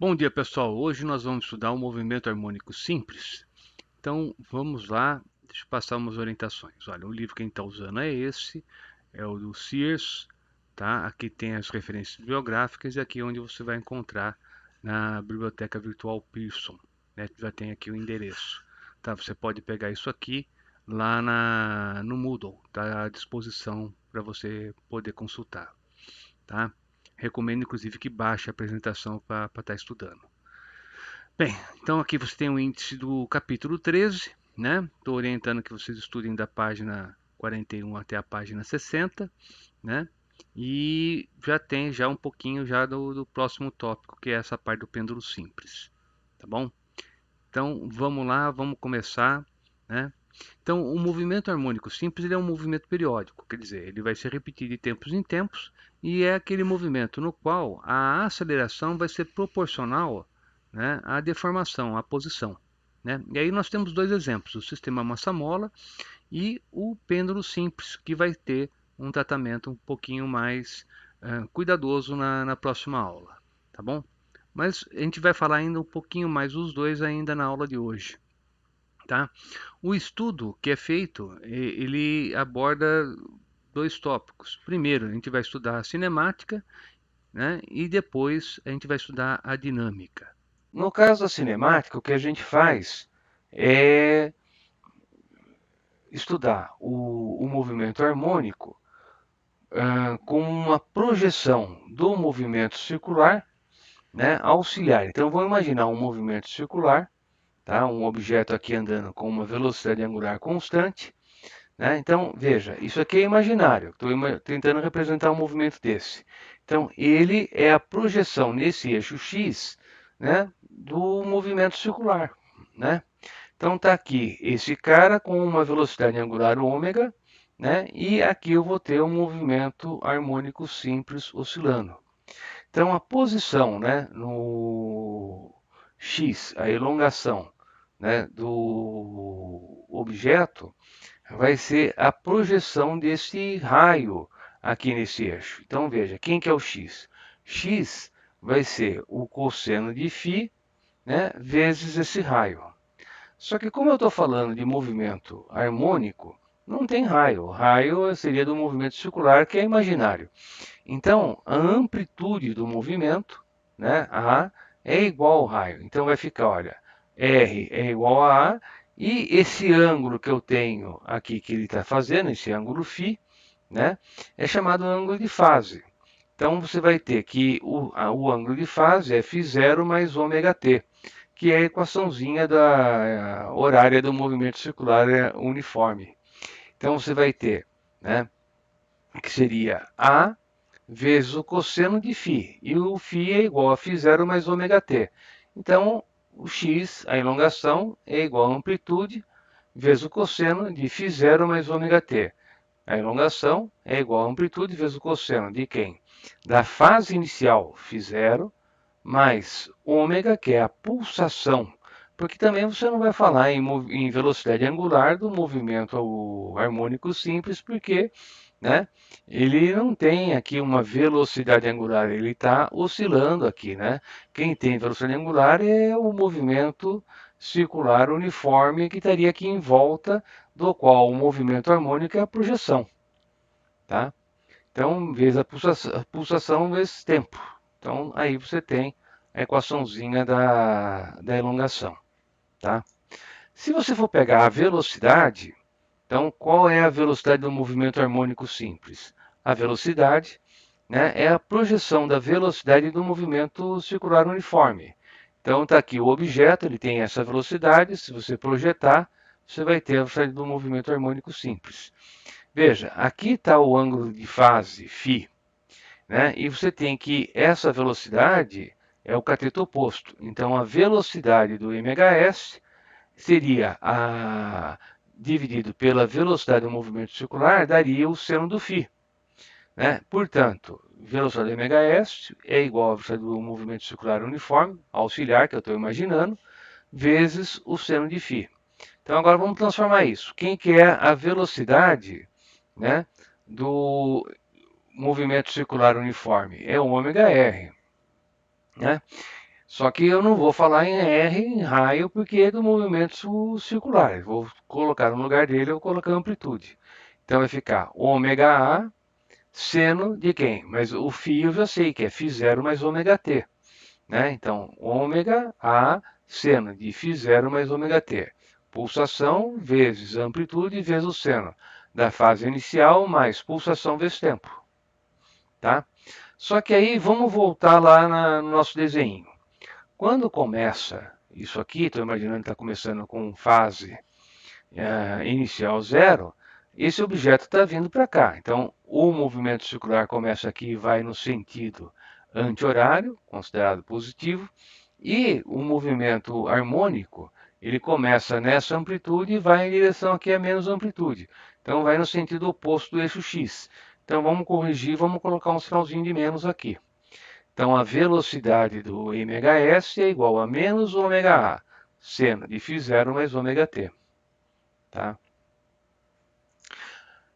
Bom dia, pessoal. Hoje nós vamos estudar o movimento harmônico simples. Então, vamos lá. Deixa eu passar umas orientações. Olha, o livro que a gente está usando é esse, é o do Sears, tá? Aqui tem as referências bibliográficas e aqui é onde você vai encontrar na Biblioteca Virtual Pearson, né? Já tem aqui o endereço, tá? Você pode pegar isso aqui lá no Moodle, tá à disposição para você poder consultar, tá? Recomendo, inclusive, que baixe a apresentação para estar estudando. Bem, então aqui você tem o índice do capítulo 13, né? Estou orientando que vocês estudem da página 41 até a página 60, né? E já tem já um pouquinho já do próximo tópico, que é essa parte do pêndulo simples, tá bom? Então vamos lá, vamos começar, né? Então o movimento harmônico simples ele é um movimento periódico, quer dizer, ele vai se repetir de tempos em tempos e é aquele movimento no qual a aceleração vai ser proporcional, né, à deformação, à posição, né? E aí nós temos dois exemplos, o sistema massa-mola e o pêndulo simples, que vai ter um tratamento um pouquinho mais cuidadoso na próxima aula, tá bom? Mas a gente vai falar ainda um pouquinho mais dos dois ainda na aula de hoje, tá? O estudo que é feito, ele aborda dois tópicos. Primeiro, a gente vai estudar a cinemática, né? E depois a gente vai estudar a dinâmica. No caso da cinemática, o que a gente faz é estudar o movimento harmônico com uma projeção do movimento circular, né, auxiliar. Então, vamos imaginar um movimento circular, tá? Um objeto aqui andando com uma velocidade angular constante. Né? Então, veja, isso aqui é imaginário. Estou tentando representar um movimento desse. Então, ele é a projeção nesse eixo x, né, do movimento circular. Né? Então, está aqui esse cara com uma velocidade angular ômega, né, e aqui eu vou ter um movimento harmônico simples oscilando. Então, a posição, né, no x, a elongação, né, do objeto, vai ser a projeção desse raio aqui nesse eixo. Então veja, quem que é o x? X vai ser o cosseno de φ, né, vezes esse raio. Só que como eu estou falando de movimento harmônico, não tem raio. O raio seria do movimento circular, que é imaginário. Então, a amplitude do movimento, né, A, é igual ao raio. Então vai ficar, olha, R é igual a A, e esse ângulo que eu tenho aqui que ele está fazendo, esse ângulo φ, né, é chamado ângulo de fase. Então você vai ter que o ângulo de fase é φ0 mais ômega-t, que é a equaçãozinha da horária do movimento circular uniforme. Então você vai ter, né, que seria A vezes o cosseno de φ. E o φ é igual a φ0 mais ômega-t. Então, o x, a elongação, é igual a amplitude vezes o cosseno de φ0 mais ômega-t. A elongação é igual a amplitude vezes o cosseno de quem? Da fase inicial, φ0, mais ômega, que é a pulsação. Porque também você não vai falar em velocidade angular do movimento harmônico simples, porque, né, ele não tem aqui uma velocidade angular, ele está oscilando aqui. Né? Quem tem velocidade angular é o movimento circular uniforme que estaria aqui em volta, do qual o movimento harmônico é a projeção. Tá? Então, vezes a pulsação vezes tempo. Então, aí você tem a equaçãozinha da elongação. Tá? Se você for pegar a velocidade, então qual é a velocidade do movimento harmônico simples? A velocidade, né, é a projeção da velocidade do movimento circular uniforme. Então está aqui o objeto, ele tem essa velocidade, se você projetar, você vai ter a velocidade do movimento harmônico simples. Veja, aqui está o ângulo de fase, φ, né? E você tem que essa velocidade é o cateto oposto. Então, a velocidade do mhs seria dividido pela velocidade do movimento circular, daria o seno do φ. Né? Portanto, velocidade do mhs é igual à velocidade do movimento circular uniforme, auxiliar, que eu estou imaginando, vezes o seno de φ. Então, agora vamos transformar isso. Quem que é a velocidade, né, do movimento circular uniforme? É o ômega r. Né? Só que eu não vou falar em R, em raio, porque é do movimento circular. Eu vou colocar no lugar dele, eu vou colocar amplitude. Então vai ficar ômega A seno de quem? Mas o φ eu já sei que é φ0 mais ômega t. Né? Então, ômega A seno de φ0 mais ômega t. Pulsação vezes amplitude vezes o seno da fase inicial mais pulsação vezes tempo. Tá? Só que aí vamos voltar lá no nosso desenho. Quando começa isso aqui, estou imaginando que está começando com fase inicial zero, esse objeto está vindo para cá. Então, o movimento circular começa aqui e vai no sentido anti-horário, considerado positivo, e o movimento harmônico, ele começa nessa amplitude e vai em direção aqui a menos amplitude. Então, vai no sentido oposto do eixo x. Então, vamos corrigir, vamos colocar um sinalzinho de menos aqui. Então, a velocidade do mhs é igual a menos ômega a, seno de φ0 mais ômega t. Tá?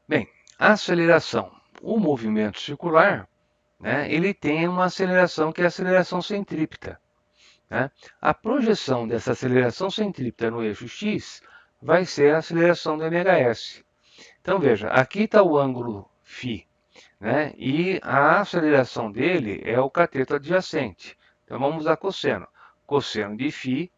Bem, a aceleração. O movimento circular, né, ele tem uma aceleração que é a aceleração centrípeta. Né? A projeção dessa aceleração centrípeta no eixo x vai ser a aceleração do mhs. Então, veja, aqui está o ângulo φ, né? E a aceleração dele é o cateto adjacente. Então, vamos usar cosseno. Cosseno de φ,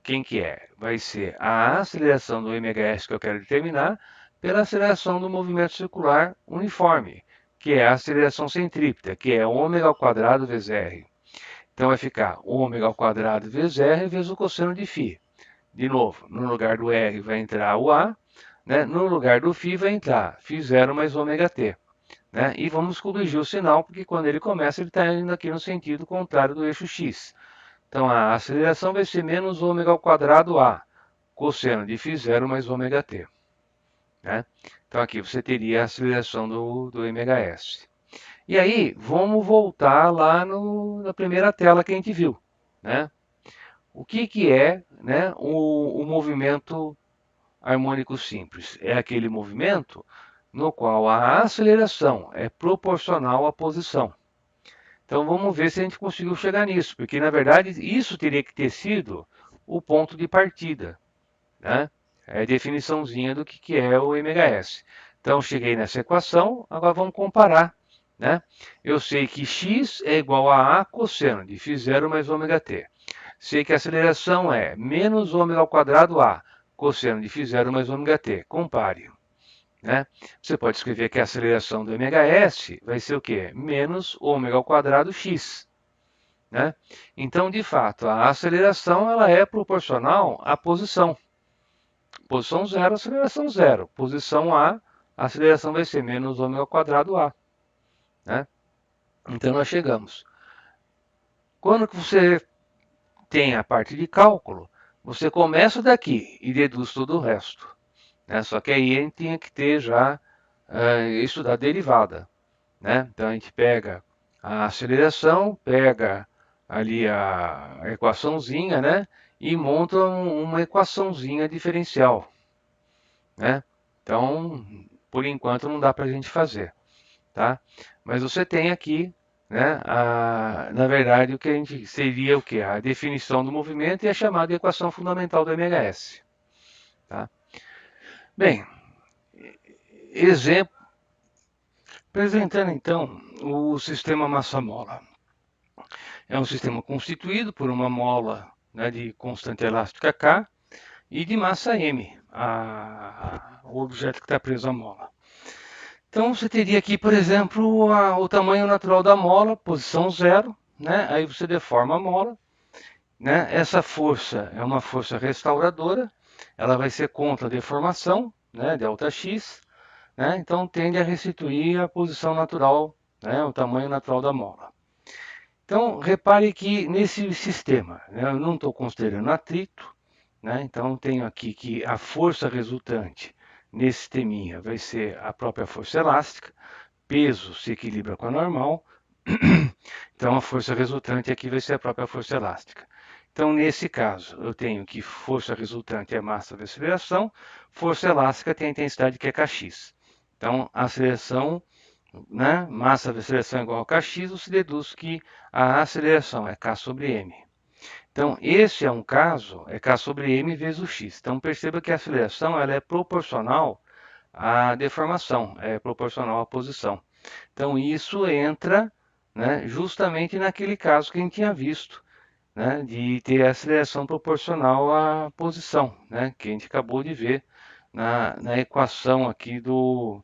quem que é? Vai ser a aceleração do mhs que eu quero determinar pela aceleração do movimento circular uniforme, que é a aceleração centrípeta, que é ômega ao quadrado vezes r. Então vai ficar ômega ao quadrado vezes r vezes o cosseno de φ. De novo, no lugar do r vai entrar o a, né? No lugar do φ vai entrar φ0 mais ômega t. Né? E vamos corrigir o sinal, porque quando ele começa, ele está indo aqui no sentido contrário do eixo x. Então a aceleração vai ser menos ômega ao quadrado a, cosseno de φ0 mais ômega t. Né? Então aqui você teria a aceleração do mhs. E aí, vamos voltar lá na primeira tela que a gente viu. Né? O que é, né, o movimento harmônico simples? É aquele movimento no qual a aceleração é proporcional à posição. Então vamos ver se a gente conseguiu chegar nisso, porque na verdade isso teria que ter sido o ponto de partida. Né? É a definiçãozinha do que é o mhs. Então cheguei nessa equação, agora vamos comparar. Né? Eu sei que x é igual a cosseno de φ0 mais ômega t. Sei que a aceleração é menos ômega ao quadrado a, cosseno de φ0 mais ômega t. Compare. Né? Você pode escrever que a aceleração do mhs vai ser o quê? Menos ômega ao quadrado x. Né? Então, de fato, a aceleração ela é proporcional à posição. Posição 0, aceleração 0. Posição A, a aceleração vai ser menos ômega ao quadrado A. Né? Então, nós chegamos. Quando que você tem a parte de cálculo, você começa daqui e deduz todo o resto. Né? Só que aí a gente tinha que ter já estudar derivada. Né? Então, a gente pega a aceleração, pega ali a equaçãozinha, né? E monta uma equaçãozinha diferencial. Né? Então, por enquanto não dá para a gente fazer, tá? Mas você tem aqui, né, na verdade, o que a gente seria o que? A definição do movimento e a chamada equação fundamental do MHS. Tá? Bem, exemplo, apresentando então o sistema massa-mola. É um sistema constituído por uma mola, né, de constante elástica K e de massa M, o objeto que está preso à mola. Então você teria aqui, por exemplo, o tamanho natural da mola, posição 0, né? Aí você deforma a mola, né? Essa força é uma força restauradora, ela vai ser contra a deformação, né? Delta x, né? Então tende a restituir a posição natural, né? O tamanho natural da mola. Então repare que nesse sistema, né? Eu não estou considerando atrito, né? Então tenho aqui que a força resultante nesse sisteminha vai ser a própria força elástica, peso se equilibra com a normal, então a força resultante aqui vai ser a própria força elástica. Então, nesse caso, eu tenho que força resultante é massa vezes aceleração, força elástica tem a intensidade que é kx. Então, a aceleração, né, massa vezes aceleração é igual a kx, você deduz que a aceleração é k sobre m. Então, esse é um caso, é K sobre M vezes o x. Então, perceba que a aceleração ela é proporcional à deformação, é proporcional à posição. Então, isso entra, né, justamente naquele caso que a gente tinha visto, né, de ter a aceleração proporcional à posição, né, que a gente acabou de ver na equação aqui do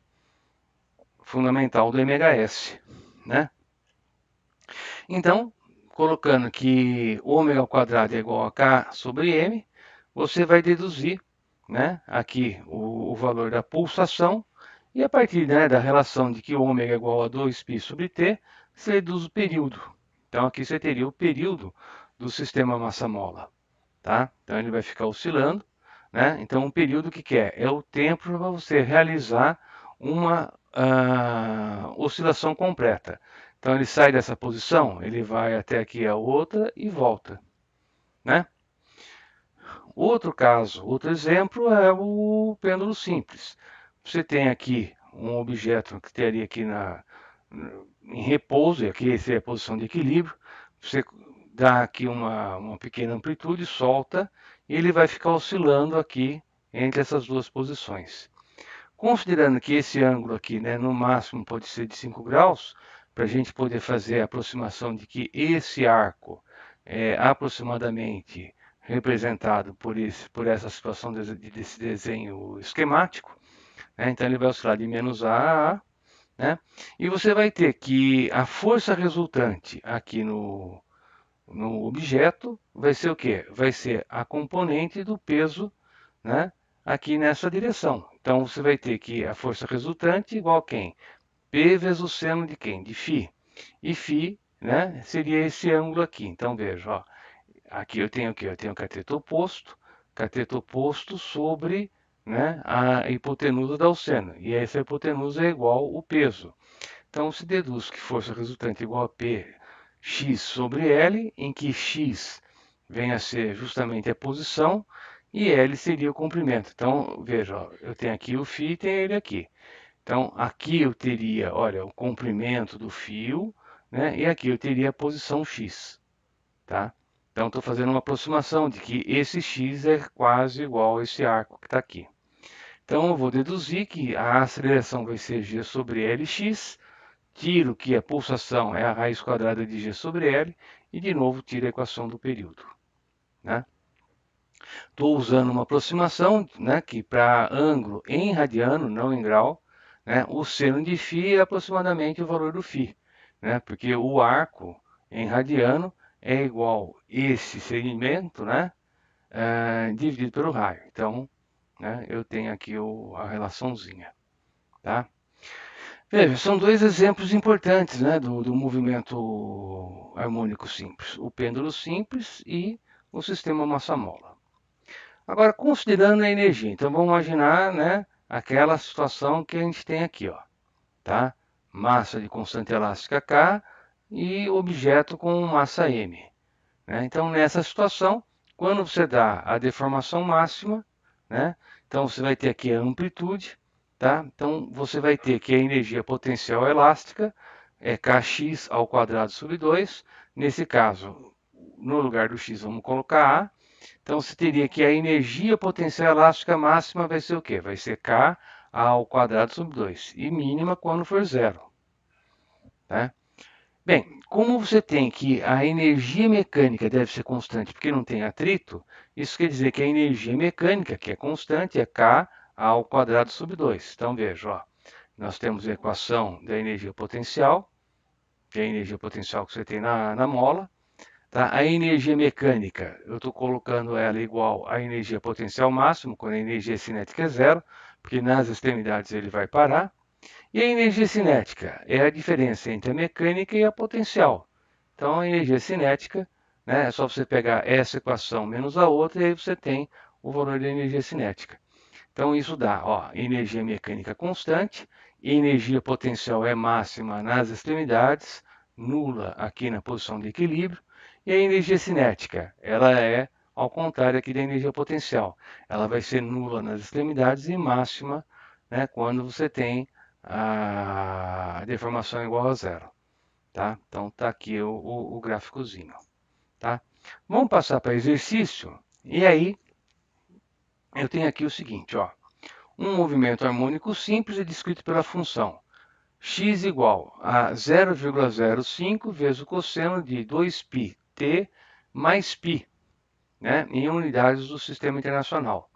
fundamental do MHS, né? Então, colocando que ômega ao quadrado é igual a K sobre M, você vai deduzir, né, aqui o valor da pulsação, e a partir, né, da relação de que ômega é igual a 2π sobre T, você deduz o período. Então, aqui você teria o período do sistema massa-mola, tá? Então, ele vai ficar oscilando, né? Então, o período que é? É o tempo para você realizar uma oscilação completa. Então, ele sai dessa posição, ele vai até aqui a outra e volta, né? Outro caso, outro exemplo é o pêndulo simples. Você tem aqui um objeto que teria aqui em repouso, e aqui seria a posição de equilíbrio. Você dá aqui uma pequena amplitude, solta, e ele vai ficar oscilando aqui entre essas duas posições. Considerando que esse ângulo aqui, né, no máximo pode ser de 5 graus, para a gente poder fazer a aproximação de que esse arco é aproximadamente representado por essa situação desse desenho esquemático, né? Então ele vai oscilar de menos A a A, né? E você vai ter que a força resultante aqui no objeto vai ser o quê? Vai ser a componente do peso, né, aqui nessa direção. Então você vai ter que a força resultante igual a quem? P vezes o seno de quem? De φ. E φ, né, seria esse ângulo aqui. Então veja, ó, aqui eu tenho o quê? Eu tenho cateto oposto sobre, né, a hipotenusa da seno. E essa hipotenusa é igual o peso. Então se deduz que força resultante é igual a P x sobre L, em que x vem a ser justamente a posição e L seria o comprimento. Então, veja, ó, eu tenho aqui o fio e tenho ele aqui. Então, aqui eu teria, olha, o comprimento do fio, né? E aqui eu teria a posição x, tá? Então, estou fazendo uma aproximação de que esse x é quase igual a esse arco que está aqui. Então, eu vou deduzir que a aceleração vai ser g sobre Lx, tiro que a pulsação é a raiz quadrada de g sobre L, e de novo tiro a equação do período, né? Estou usando uma aproximação, né, que para ângulo em radiano, não em grau, né, o seno de φ é aproximadamente o valor do φ, né, porque o arco em radiano é igual esse segmento, né, dividido pelo raio. Então, né, eu tenho aqui a relaçãozinha, tá? Veja, são dois exemplos importantes, né, do movimento harmônico simples, o pêndulo simples e o sistema massa-mola. Agora, considerando a energia, então vamos imaginar, né, aquela situação que a gente tem aqui, ó, tá? Massa de constante elástica K e objeto com massa M, né? Então, nessa situação, quando você dá a deformação máxima, né, então você vai ter aqui a amplitude, tá? Então, você vai ter que a energia potencial elástica é Kx ao quadrado sobre 2. Nesse caso, no lugar do x, vamos colocar A. Então, você teria que a energia potencial elástica máxima vai ser o quê? Vai ser K ao quadrado sobre 2. E mínima quando for zero, né? Bem, como você tem que a energia mecânica deve ser constante porque não tem atrito, isso quer dizer que a energia mecânica, que é constante, é K ao quadrado sobre 2. Então, veja, ó, nós temos a equação da energia potencial, que é a energia potencial que você tem na mola. Tá? A energia mecânica, eu estou colocando ela igual à energia potencial máxima, quando a energia cinética é zero, porque nas extremidades ele vai parar. E a energia cinética é a diferença entre a mecânica e a potencial. Então, a energia cinética, né, é só você pegar essa equação menos a outra, e aí você tem o valor da energia cinética. Então, isso dá, ó, energia mecânica constante, energia potencial é máxima nas extremidades, nula aqui na posição de equilíbrio, e a energia cinética, ela é ao contrário aqui da energia potencial. Ela vai ser nula nas extremidades e máxima, né, quando você tem a deformação igual a zero, tá? Então, tá aqui o gráficozinho, tá? Vamos passar para exercício. E aí, eu tenho aqui o seguinte, ó. Um movimento harmônico simples é descrito pela função x igual a 0,05 vezes o cosseno de 2πt mais π, né, em unidades do Sistema Internacional.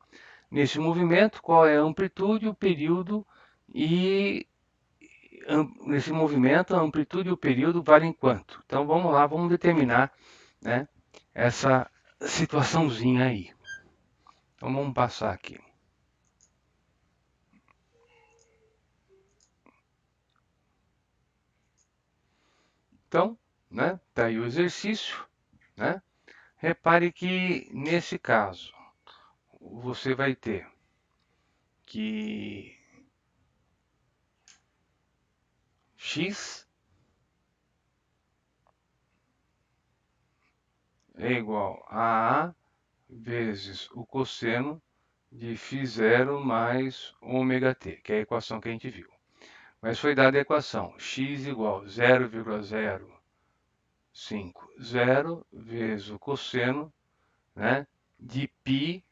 Nesse movimento, qual é a amplitude, o período e nesse movimento a amplitude e o período valem quanto? Então vamos lá, vamos determinar, né, essa situaçãozinha aí. Então vamos passar aqui. Então, né, tá aí o exercício, né? Repare que nesse caso você vai ter que x é igual a A vezes o cosseno de φ0 mais ômega t, que é a equação que a gente viu. Mas foi dada a equação x igual a 0,050 vezes o cosseno, né, de π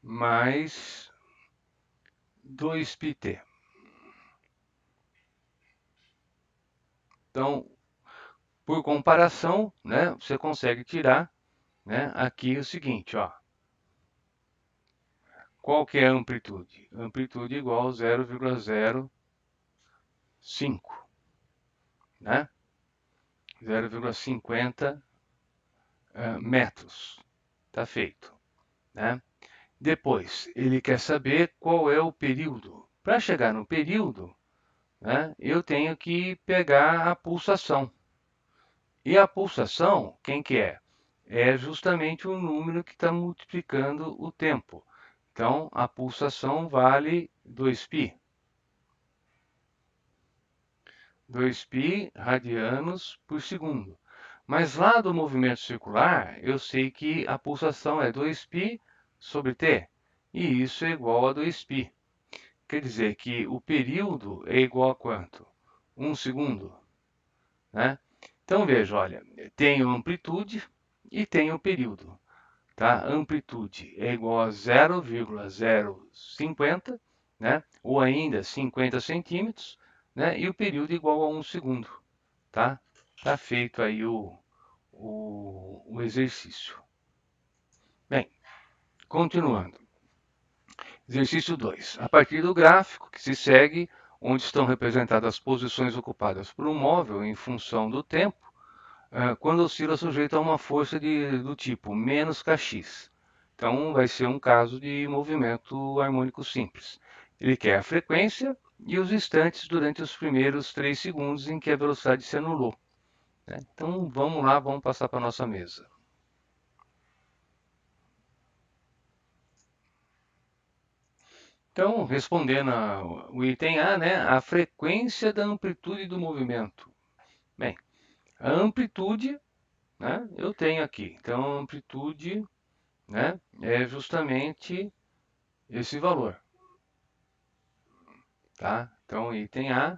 mais 2πt. Então, por comparação, né, você consegue tirar, né, aqui o seguinte, ó. Qual que é a amplitude? Amplitude igual a 0,05, né? 0,50 metros. Tá feito, né? Depois, ele quer saber qual é o período. Para chegar no período, né, eu tenho que pegar a pulsação. E a pulsação, quem que é? É justamente o número que está multiplicando o tempo. Então, a pulsação vale 2π. 2π radianos por segundo. Mas lá do movimento circular, eu sei que a pulsação é 2π sobre t. E isso é igual a 2π. Quer dizer que o período é igual a quanto? 1 segundo, né? Então veja, olha, tenho amplitude e tenho período. Tá? Amplitude é igual a 0,050, né? Ou ainda 50 centímetros, né? E o período é igual a 1 segundo. Tá? Tá feito aí o exercício. Bem, continuando. Exercício 2. A partir do gráfico que se segue, onde estão representadas as posições ocupadas por um móvel em função do tempo, quando oscila sujeito a uma força do tipo menos kx. Então, vai ser um caso de movimento harmônico simples. Ele quer a frequência e os instantes durante os primeiros 3 segundos em que a velocidade se anulou, né? Então, vamos lá, vamos passar para a nossa mesa. Então, respondendo o item A, né, a frequência da amplitude do movimento. Bem, a amplitude, né, eu tenho aqui. Então, a amplitude, né, é justamente esse valor. Tá? Então, item A,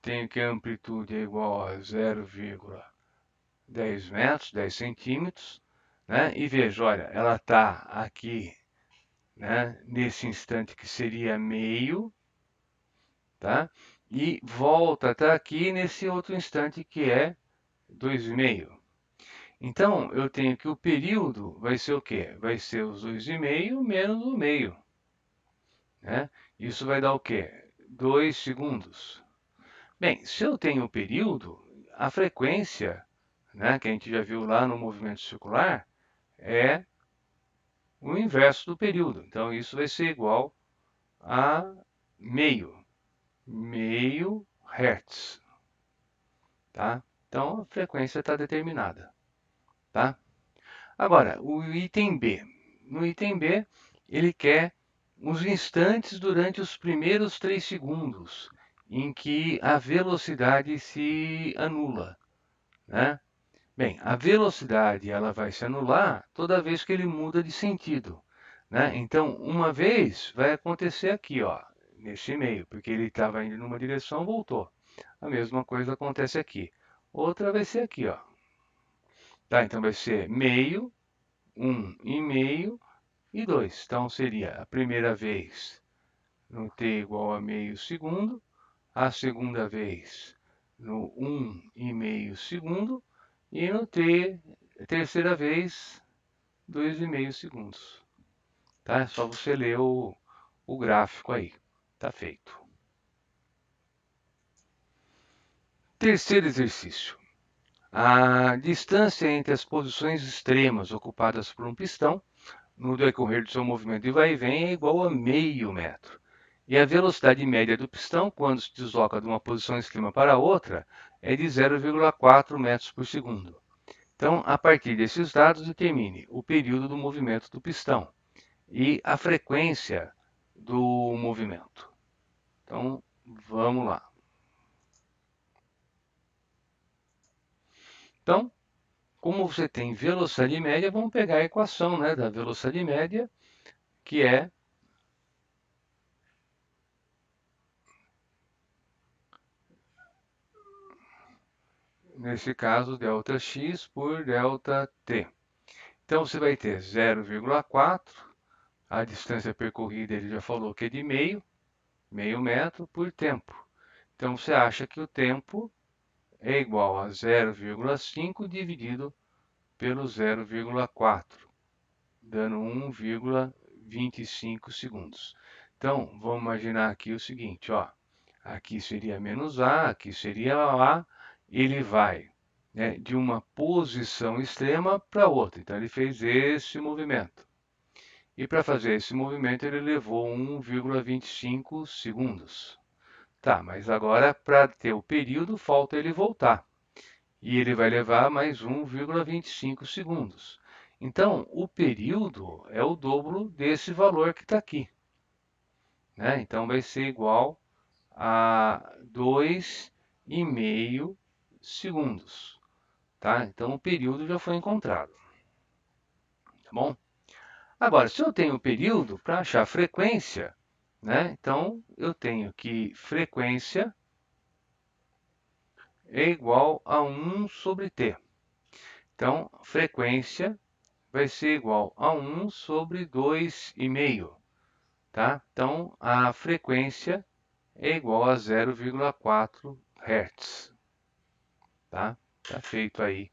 tenho que a amplitude é igual a 0,10 metros, 10 centímetros. Né? E veja, olha, ela está aqui, né, nesse instante que seria meio, tá? E volta a estar aqui nesse outro instante que é 2,5. Então, eu tenho que o período vai ser o quê? Vai ser os 2,5 menos o meio, né? Isso vai dar o quê? 2 segundos. Bem, se eu tenho o período, a frequência, né, que a gente já viu lá no movimento circular, é o inverso do período. Então, isso vai ser igual a meio Hertz. Tá? Então, a frequência está determinada. Tá? Agora, o item B. No item B, ele quer os instantes durante os primeiros 3 segundos em que a velocidade se anula, né? Bem, a velocidade ela vai se anular toda vez que ele muda de sentido, né? Então, uma vez vai acontecer aqui, ó, nesse meio, porque ele estava indo numa direção, voltou. A mesma coisa acontece aqui. Outra vai ser aqui, ó. Tá? Então vai ser meio, 1,5 e 2. Então seria a primeira vez no t igual a meio segundo, a segunda vez no 1,5 segundo e no t, terceira vez, 2,5 segundos. Tá? É só você ler o gráfico aí. Tá feito. Terceiro exercício. A distância entre as posições extremas ocupadas por um pistão no decorrer do seu movimento de vai e vem é igual a meio metro. E a velocidade média do pistão, quando se desloca de uma posição extrema para outra, é de 0,4 metros por segundo. Então, a partir desses dados, determine o período do movimento do pistão e a frequência do movimento. Então, vamos lá. Então, como você tem velocidade média, vamos pegar a equação, né, da velocidade média, que é nesse caso, ΔX por ΔT. Então, você vai ter 0,4, a distância percorrida ele já falou que é de meio metro por tempo. Então, você acha que o tempo é igual a 0,5 dividido pelo 0,4, dando 1,25 segundos. Então, vamos imaginar aqui o seguinte, ó. Aqui seria menos A, aqui seria A, ele vai, né, de uma posição extrema para outra. Então, ele fez esse movimento. E para fazer esse movimento, ele levou 1,25 segundos. Tá, mas agora, para ter o período, falta ele voltar. E ele vai levar mais 1,25 segundos. Então, o período é o dobro desse valor que está aqui. Né? Então, vai ser igual a 2,5 segundos. Tá? Então, o período já foi encontrado. Tá bom? Agora, se eu tenho o período, para achar a frequência, né? Então, eu tenho que frequência é igual a 1 sobre t. Então, frequência vai ser igual a 1 sobre 2,5. Tá? Então, a frequência é igual a 0,4 Hz. Tá? Tá feito aí,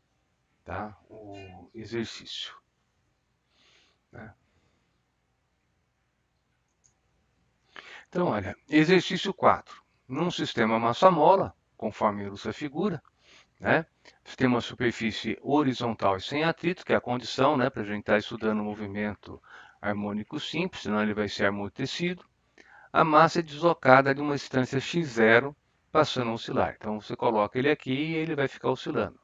tá? O exercício. Né? Então, olha, exercício 4. Num sistema massa-mola, conforme ilustra a figura, né? Você tem uma superfície horizontal e sem atrito, que é a condição, né, para a gente estar estudando o movimento harmônico simples, senão ele vai ser amortecido. A massa é deslocada de uma distância x0, passando a oscilar. Então, você coloca ele aqui e ele vai ficar oscilando.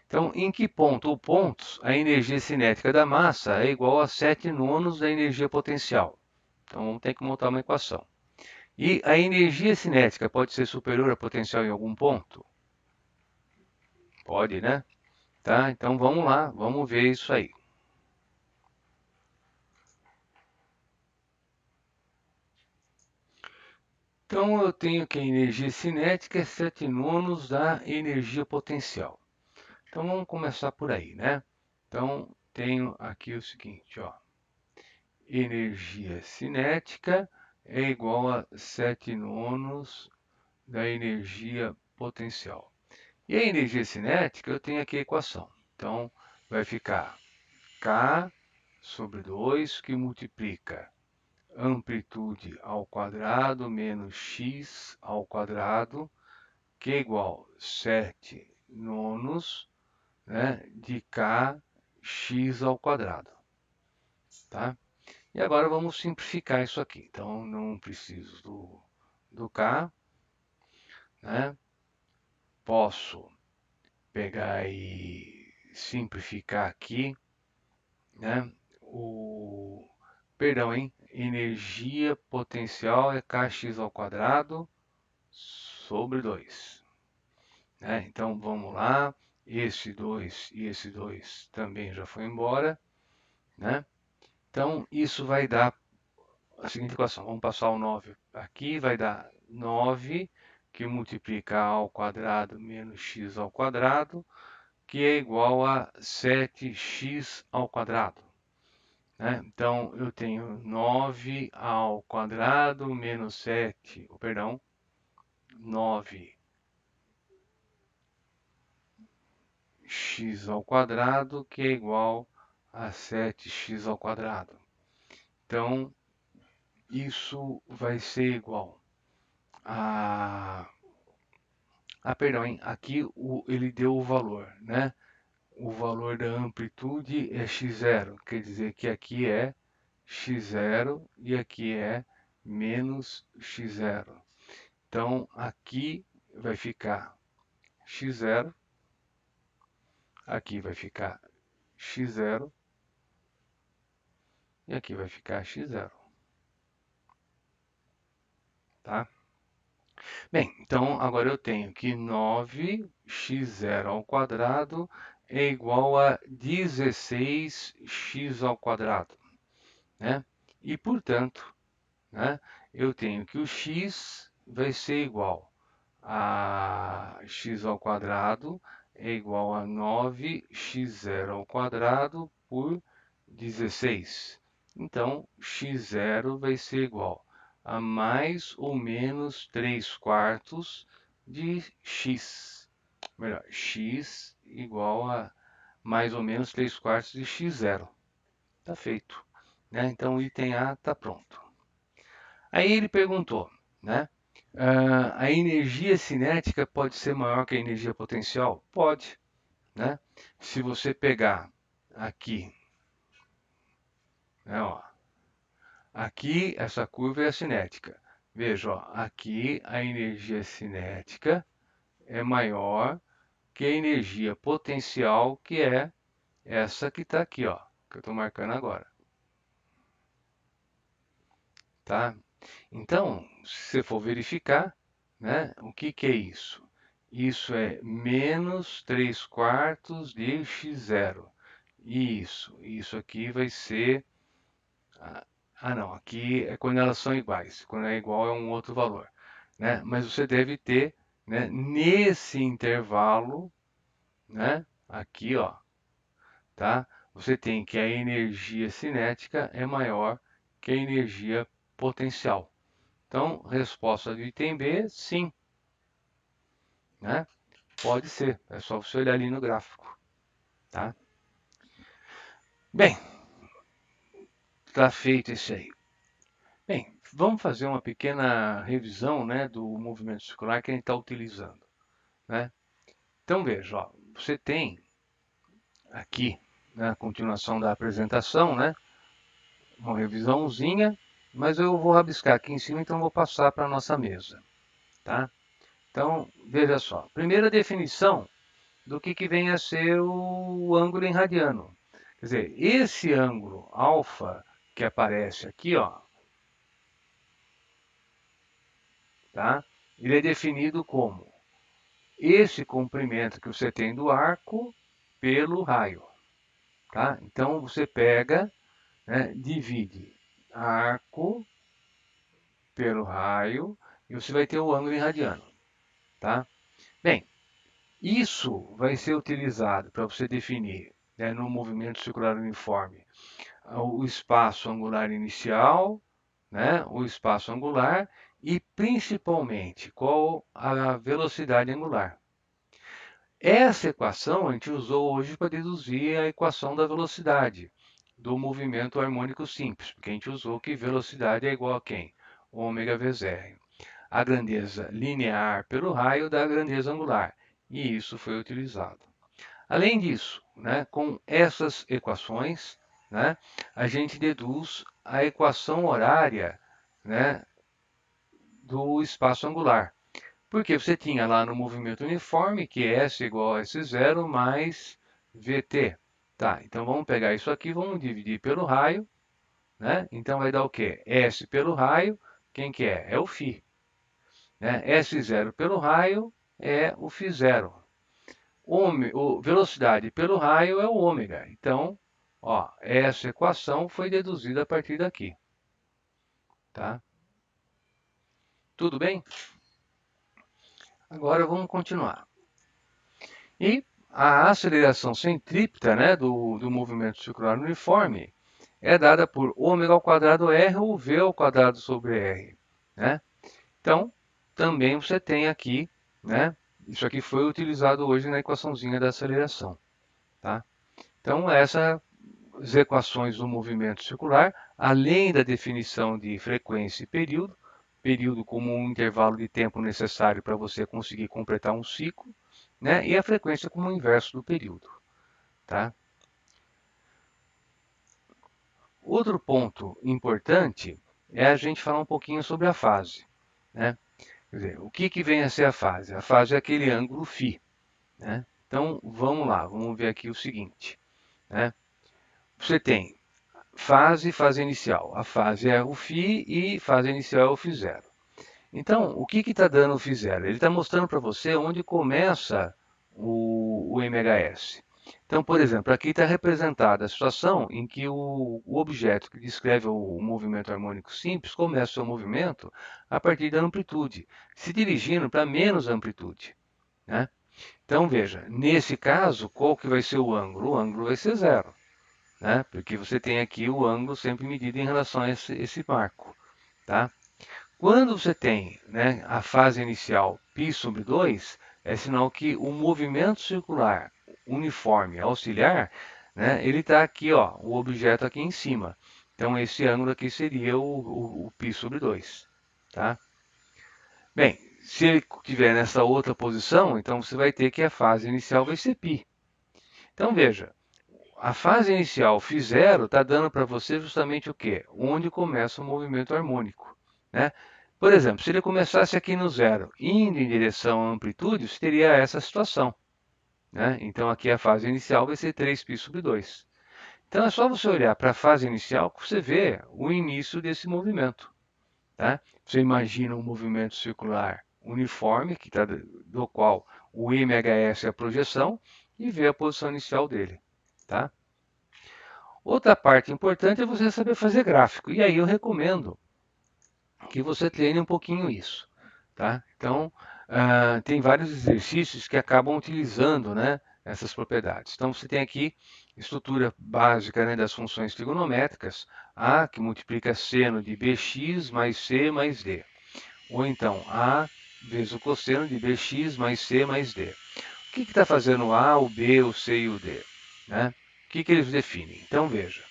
Então, em que ponto ou pontos a energia cinética da massa é igual a 7 nonos da energia potencial? Então, vamos ter que montar uma equação. E a energia cinética pode ser superior à potencial em algum ponto? Pode, né? Tá? Então, vamos lá, vamos ver isso aí. Então, eu tenho que a energia cinética é 7 nonos da energia potencial. Então, vamos começar por aí, né? Então, tenho aqui o seguinte, ó. Energia cinética é igual a 7 nonos da energia potencial. E a energia cinética, eu tenho aqui a equação. Então, vai ficar K sobre 2, que multiplica amplitude ao quadrado menos x ao quadrado, que é igual a 7 nonos, né, de kx ao quadrado. Tá? E agora vamos simplificar isso aqui. Então, não preciso do K. Né? Posso pegar e simplificar aqui. Né? Perdão, hein? Energia potencial é kx ao quadrado sobre 2. Né? Então, vamos lá. Esse 2 e esse 2 também já foi embora. Né? Então, isso vai dar a seguinte equação. Vamos passar o 9 aqui, vai dar 9, que multiplica a ao quadrado menos x ao quadrado, que é igual a 7x ao quadrado. Né? Então, eu tenho 9 ao quadrado menos 7, perdão, 9x ao quadrado, que é igual a 7x ao quadrado. Então, isso vai ser igual a... perdão, hein? Aqui ele deu o valor, né? O valor da amplitude é x0, quer dizer que aqui é x0 e aqui é menos x0. Então, aqui vai ficar x0, aqui vai ficar x0 e aqui vai ficar x0. Tá? Bem, então agora eu tenho que 9x0 ao quadrado é igual a 16x ao quadrado. Né? E, portanto, né, eu tenho que o x vai ser igual a x ao quadrado é igual a 9x0 ao quadrado por 16. Então, x0 vai ser igual a mais ou menos 3 quartos de x. Melhor, x igual a mais ou menos 3 quartos de x0. Está feito. Né? Então, o item A está pronto. Aí ele perguntou, né? A energia cinética pode ser maior que a energia potencial? Pode, né? Se você pegar aqui, né, ó, aqui essa curva é a cinética. Veja, ó, aqui a energia cinética é maior que a energia potencial, que é essa que está aqui, ó, que eu estou marcando agora. Tá? Então, se você for verificar, né, o que é isso? Isso é menos 3 quartos de x0. Isso aqui vai ser... não, aqui é quando elas são iguais. Quando é igual é um outro valor. Né? Mas você deve ter, né, nesse intervalo, né, aqui, ó, tá? Você tem que a energia cinética é maior que a energia potencial. Então, resposta do item B, sim. Né? Pode ser, é só você olhar ali no gráfico. Tá? Bem, está feito isso aí. Bem, vamos fazer uma pequena revisão, né, do movimento circular que a gente está utilizando. Né? Então, veja, ó, você tem aqui, na continuação da apresentação, né, uma revisãozinha, mas eu vou rabiscar aqui em cima, então vou passar para a nossa mesa. Tá? Então, veja só. Primeira definição do que vem a ser o ângulo em radiano. Quer dizer, esse ângulo alfa que aparece aqui, ó, tá? Ele é definido como esse comprimento que você tem do arco pelo raio. Tá? Então, você pega, né, divide arco pelo raio e você vai ter o ângulo em radiano. Tá? Bem, isso vai ser utilizado para você definir, né, no movimento circular uniforme o espaço angular inicial, né, o espaço angular e principalmente qual a velocidade angular. Essa equação a gente usou hoje para deduzir a equação da velocidade do movimento harmônico simples, porque a gente usou que velocidade é igual a quem? Ômega vezes R. A grandeza linear pelo raio da grandeza angular. E isso foi utilizado. Além disso, né, com essas equações, né, a gente deduz a equação horária, né, do espaço angular. Porque você tinha lá no movimento uniforme que S igual a S0 mais VT. Tá, então vamos pegar isso aqui, vamos dividir pelo raio, né? Então vai dar o quê? S pelo raio, quem que é? É o φ. Né? S0 pelo raio é o φ0. Velocidade pelo raio é o ômega. Então, ó, essa equação foi deduzida a partir daqui. Tá? Tudo bem? Agora vamos continuar. E a aceleração centrípeta, né, do movimento circular uniforme é dada por ômega ao quadrado R ou V ao quadrado sobre R, né? Então, também você tem aqui, né? Isso aqui foi utilizado hoje na equaçãozinha da aceleração, tá? Então, essas equações do movimento circular, além da definição de frequência e período, período como um intervalo de tempo necessário para você conseguir completar um ciclo, né? E a frequência como o inverso do período, tá? Outro ponto importante é a gente falar um pouquinho sobre a fase, né? Quer dizer, o que vem a ser a fase? A fase é aquele ângulo φ, né? Então, vamos lá, vamos ver aqui o seguinte, né? Você tem fase e fase inicial. A fase é o φ e fase inicial é o φ0. Então, o que está dando o φ0? Ele está mostrando para você onde começa o MHS. Então, por exemplo, aqui está representada a situação em que o objeto que descreve o movimento harmônico simples começa o seu movimento a partir da amplitude, se dirigindo para menos amplitude, né? Então, veja, nesse caso, qual que vai ser o ângulo? O ângulo vai ser zero, né? Porque você tem aqui o ângulo sempre medido em relação a esse marco, tá? Quando você tem, né, a fase inicial π sobre 2, é sinal que o movimento circular uniforme auxiliar, né, ele está aqui, ó, o objeto aqui em cima. Então, esse ângulo aqui seria o π sobre 2. Tá? Bem, se ele estiver nessa outra posição, então você vai ter que a fase inicial vai ser π. Então, veja, a fase inicial φ0 está dando para você justamente o quê? Onde começa o movimento harmônico, né? Por exemplo, se ele começasse aqui no zero, indo em direção à amplitude, você teria essa situação, né? Então aqui a fase inicial vai ser 3π sobre 2. Então é só você olhar para a fase inicial que você vê o início desse movimento, tá? Você imagina um movimento circular uniforme, do qual o MHS é a projeção, e vê a posição inicial dele, tá? Outra parte importante é você saber fazer gráfico. E aí eu recomendo que você treine um pouquinho isso, tá? Então, tem vários exercícios que acabam utilizando, né, essas propriedades. Então, você tem aqui estrutura básica, né, das funções trigonométricas, A que multiplica seno de bx mais c mais d. Ou então, A vezes o cosseno de bx mais c mais d. O que está fazendo o A, o B, o C e o D? Né? O que eles definem? Então, veja.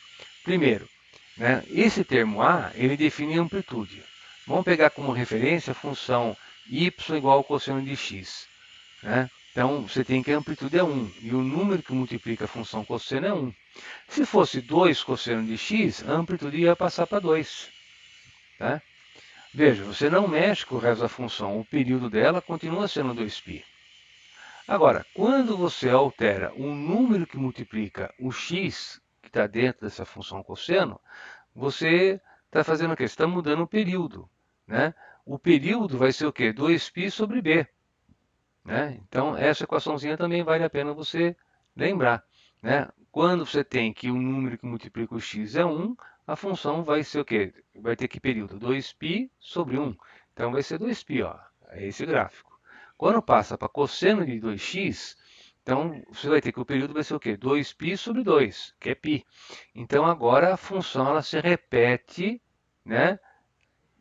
Primeiro, né, esse termo A, ele define amplitude. Vamos pegar como referência a função y igual ao cosseno de x. Né? Então, você tem que a amplitude é 1, e o número que multiplica a função cosseno é 1. Se fosse 2 cosseno de x, a amplitude ia passar para 2. Tá? Veja, você não mexe com o resto da função, o período dela continua sendo 2π. Agora, quando você altera o número que multiplica o x, que está dentro dessa função cosseno, você está fazendo o quê? Você está mudando o período, né? O período vai ser o quê? 2π sobre b. Né? Então, essa equaçãozinha também vale a pena você lembrar. Né? Quando você tem que o número que multiplica o x é 1, a função vai ser o quê? Vai ter que período? 2π sobre 1. Então, vai ser 2π, ó. É esse gráfico. Quando passa para cosseno de 2x, então você vai ter que o período vai ser o quê? 2π sobre 2, que é π. Então, agora a função ela se repete, né,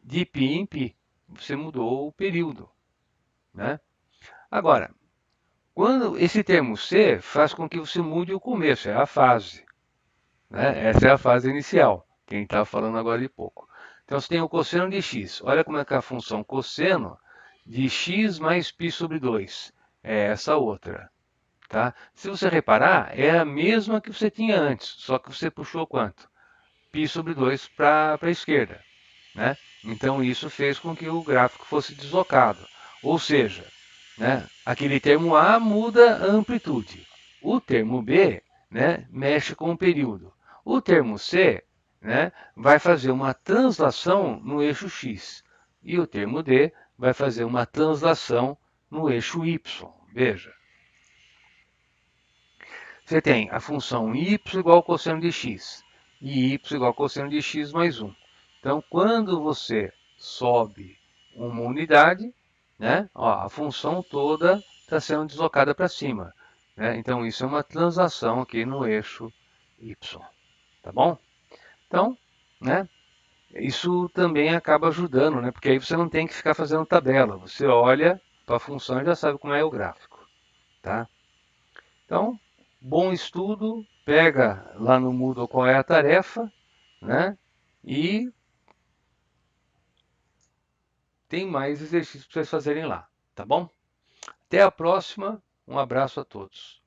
de π em π. Você mudou o período. Né? Agora, quando esse termo C faz com que você mude o começo, é a fase. Né? Essa é a fase inicial, quem está falando agora de pouco. Então você tem o cosseno de x. Olha como é que é a função cosseno de x mais π sobre 2. É essa outra. Tá? Se você reparar, é a mesma que você tinha antes, só que você puxou quanto? π sobre 2 para a esquerda. Né? Então isso fez com que o gráfico fosse deslocado. Ou seja, né, aquele termo A muda a amplitude. O termo B, né, mexe com o período. O termo C, né, vai fazer uma translação no eixo X. E o termo D vai fazer uma translação no eixo Y. Veja. Você tem a função y igual ao cosseno de x e y igual ao cosseno de x mais 1. Então, quando você sobe uma unidade, né, ó, a função toda está sendo deslocada para cima. né? Então isso é uma translação aqui no eixo y, tá bom? Então, né? Isso também acaba ajudando, né? Porque aí você não tem que ficar fazendo tabela. Você olha para a função e já sabe como é o gráfico, tá? Então, bom estudo, pega lá no Moodle qual é a tarefa, né? E tem mais exercícios para vocês fazerem lá, tá bom? Até a próxima, um abraço a todos.